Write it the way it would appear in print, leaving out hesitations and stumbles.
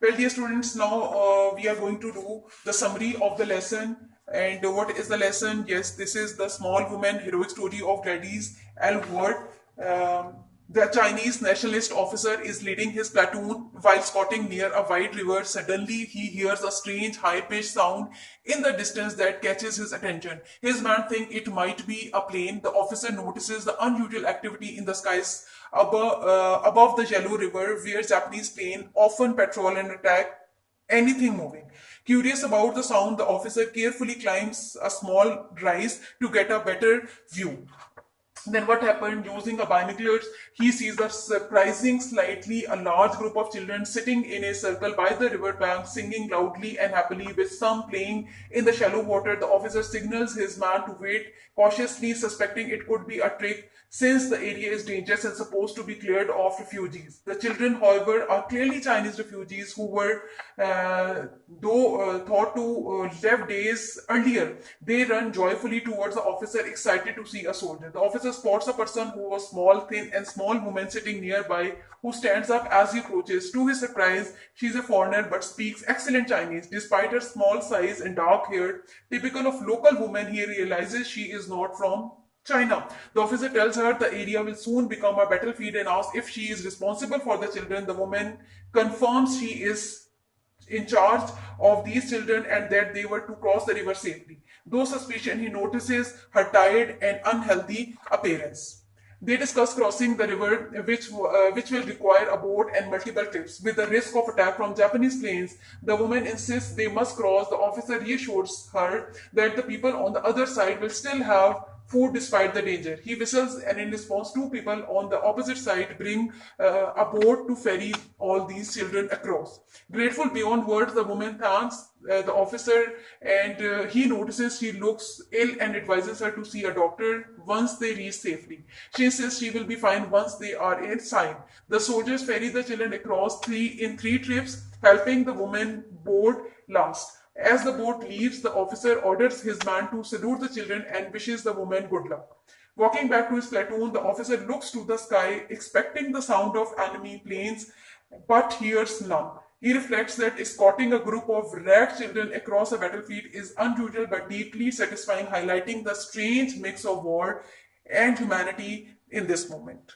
Well, dear students, now we are going to do the summary of the lesson. And what is the lesson? Yes, this is the small woman heroic story of Gladys Aylward. The Chinese nationalist officer is leading his platoon while scouting near a wide river. Suddenly, he hears a strange high-pitched sound in the distance that catches his attention. His men think it might be a plane. The officer notices the unusual activity in the skies above the Yellow River, where Japanese planes often patrol and attack anything moving. Curious about the sound, the officer carefully climbs a small rise to get a better view. Then what happened? Using a binoculars, he sees a surprising slightly a large group of children sitting in a circle by the river bank, singing loudly and happily, with some playing in the shallow water. The officer signals his man to wait cautiously, suspecting it could be a trick since the area is dangerous and supposed to be cleared of refugees. The children, however, are clearly Chinese refugees who were, thought to left days earlier. They run joyfully towards the officer, excited to see a soldier. The officer spots a person who was small, thin, and small woman sitting nearby, who stands up as he approaches. To his surprise, she is a foreigner but speaks excellent Chinese. Despite her small size and dark hair, typical of local women, he realizes she is not from China. The officer tells her the area will soon become a battlefield and asks if she is responsible for the children. The woman confirms she is in charge of these children and that they were to cross the river safely. Though suspicion, he notices her tired and unhealthy appearance. They discuss crossing the river, which will require a boat and multiple trips. With the risk of attack from Japanese planes, the woman insists they must cross. The officer reassures her that the people on the other side will still have food despite the danger. He whistles, and in response, two people on the opposite side bring a boat to ferry all these children across. Grateful beyond words, the woman thanks the officer, and he notices she looks ill and advises her to see a doctor once they reach safely. She insists she will be fine once they are inside. The soldiers ferry the children across in three trips, helping the woman board last. As the boat leaves, the officer orders his man to salute the children and wishes the woman good luck. Walking back to his platoon, the officer looks to the sky, expecting the sound of enemy planes, but hears none. He reflects that escorting a group of rare children across a battlefield is unusual but deeply satisfying, highlighting the strange mix of war and humanity in this moment.